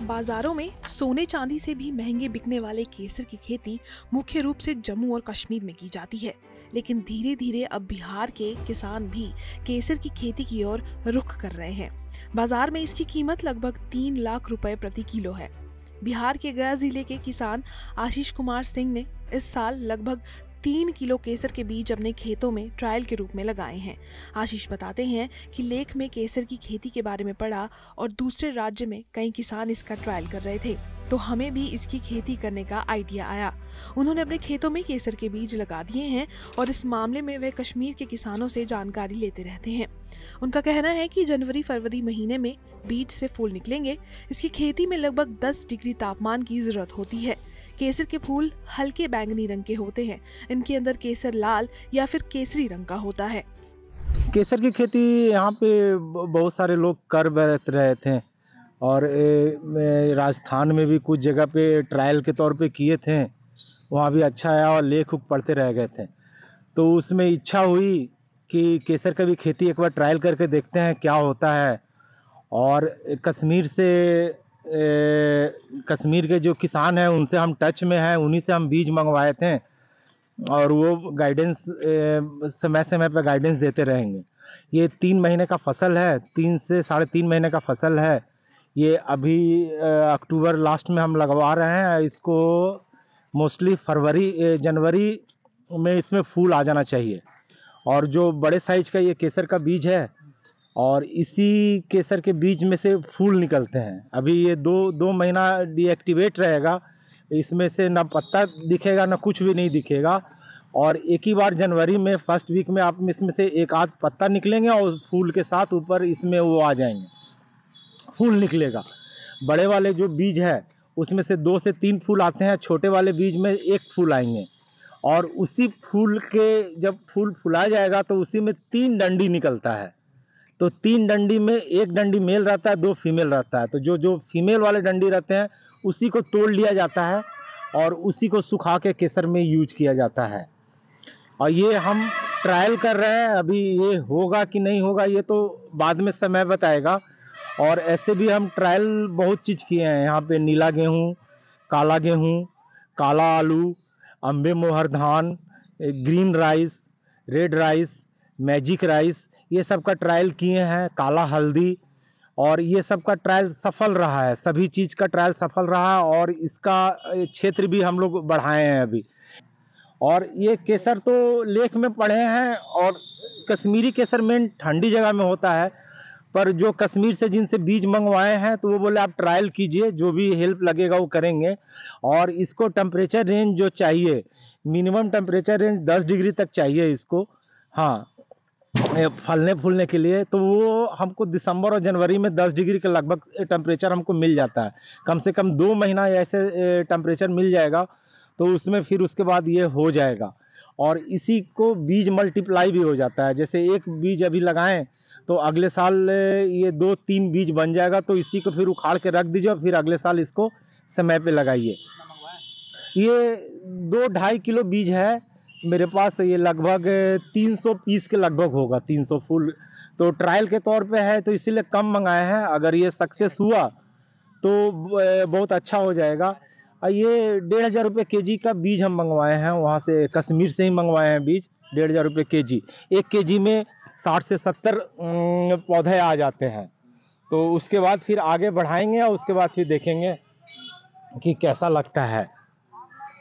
बाजारों में सोने चांदी से भी महंगे बिकने वाले केसर की खेती मुख्य रूप से जम्मू और कश्मीर में की जाती है, लेकिन धीरे धीरे अब बिहार के किसान भी केसर की खेती की ओर रुख कर रहे हैं। बाजार में इसकी कीमत लगभग 3 लाख रुपए प्रति किलो है। बिहार के गया जिले के किसान आशीष कुमार सिंह ने इस साल लगभग 3 किलो केसर के बीज अपने खेतों में ट्रायल के रूप में लगाए हैं। आशीष बताते हैं कि लेख में केसर की खेती के बारे में पढ़ा और दूसरे राज्य में कई किसान इसका ट्रायल कर रहे थे, तो हमें भी इसकी खेती करने का आइडिया आया। उन्होंने अपने खेतों में केसर के बीज लगा दिए हैं और इस मामले में वे कश्मीर के किसानों से जानकारी लेते रहते हैं। उनका कहना है कि जनवरी फरवरी महीने में बीज से फूल निकलेंगे। इसकी खेती में लगभग 10 डिग्री तापमान की जरूरत होती है। केसर के फूल हल्के बैंगनी रंग के होते हैं। इनके अंदर केसर लाल या फिर केसरी रंग का होता है। केसर की खेती यहाँ पे बहुत सारे लोग कर रहे थे और राजस्थान में भी कुछ जगह पे ट्रायल के तौर पे किए थे। वहाँ भी अच्छा आया और लेख उख पढ़ते रह गए थे, तो उसमें इच्छा हुई कि केसर का भी खेती एक बार ट्रायल करके देखते हैं क्या होता है। और कश्मीर के जो किसान हैं उनसे हम टच में हैं, उन्हीं से हम बीज मंगवाए थे और वो गाइडेंस समय समय पर गाइडेंस देते रहेंगे। ये 3 महीने का फसल है, 3 से 3.5 महीने का फसल है। ये अभी अक्टूबर लास्ट में हम लगवा रहे हैं इसको। मोस्टली जनवरी में इसमें फूल आ जाना चाहिए। और जो बड़े साइज का ये केसर का बीज है और इसी केसर के बीज में से फूल निकलते हैं। अभी ये दो महीना डीएक्टिवेट रहेगा, इसमें से ना पत्ता दिखेगा ना कुछ भी नहीं दिखेगा। और एक ही बार जनवरी में फर्स्ट वीक में आप इसमें से एक आध पत्ता निकलेंगे और फूल के साथ ऊपर इसमें वो आ जाएंगे, फूल निकलेगा। बड़े वाले जो बीज है उसमें से 2 से 3 फूल आते हैं, छोटे वाले बीज में 1 फूल आएंगे। और उसी फूल के जब फूल फुला जाएगा तो उसी में 3 डंडी निकलता है। तो 3 डंडी में 1 डंडी मेल रहता है, 2 फीमेल रहता है। तो जो फीमेल वाले डंडी रहते हैं उसी को तोड़ लिया जाता है और उसी को सुखा के केसर में यूज किया जाता है। और ये हम ट्रायल कर रहे हैं, अभी ये होगा कि नहीं होगा ये तो बाद में समय बताएगा। और ऐसे भी हम ट्रायल बहुत चीज़ किए हैं यहाँ पे, नीला गेहूँ, काला आलू, अम्बे मोहर धान, green rice, red rice, magic rice, ये सब का ट्रायल किए हैं, काला हल्दी। और ये सब का ट्रायल सफल रहा है, सभी चीज़ का ट्रायल सफल रहा है और इसका क्षेत्र भी हम लोग बढ़ाए हैं अभी। और ये केसर तो लेख में पढ़े हैं और कश्मीरी केसर मेन ठंडी जगह में होता है, पर जो कश्मीर से जिनसे बीज मंगवाए हैं तो वो बोले आप ट्रायल कीजिए, जो भी हेल्प लगेगा वो करेंगे। और इसको टेम्परेचर रेंज जो चाहिए, मिनिमम टेम्परेचर रेंज 10 डिग्री तक चाहिए इसको, हाँ, फलने फूलने के लिए। तो वो हमको दिसंबर और जनवरी में 10 डिग्री के लगभग टेम्परेचर हमको मिल जाता है। कम से कम 2 महीना ऐसे टेम्परेचर मिल जाएगा तो उसमें फिर उसके बाद ये हो जाएगा। और इसी को बीज मल्टीप्लाई भी हो जाता है। जैसे एक बीज अभी लगाएं तो अगले साल ये 2-3 बीज बन जाएगा, तो इसी को फिर उखाड़ के रख दीजिए और फिर अगले साल इसको समय पे लगाइए। ये 2-2.5 किलो बीज है मेरे पास, ये लगभग 300 पीस के लगभग होगा, 300 फूल। तो ट्रायल के तौर पे है तो इसीलिए कम मंगाए हैं। अगर ये सक्सेस हुआ तो बहुत अच्छा हो जाएगा। ये 1,500 रुपये केजी का बीज हम मंगवाए हैं, वहाँ से कश्मीर से ही मंगवाए हैं बीज। 1,500 रुपये केजी, 1 केजी में 60 से 70 पौधे आ जाते हैं। तो उसके बाद फिर आगे बढ़ाएंगे और उसके बाद फिर देखेंगे कि कैसा लगता है।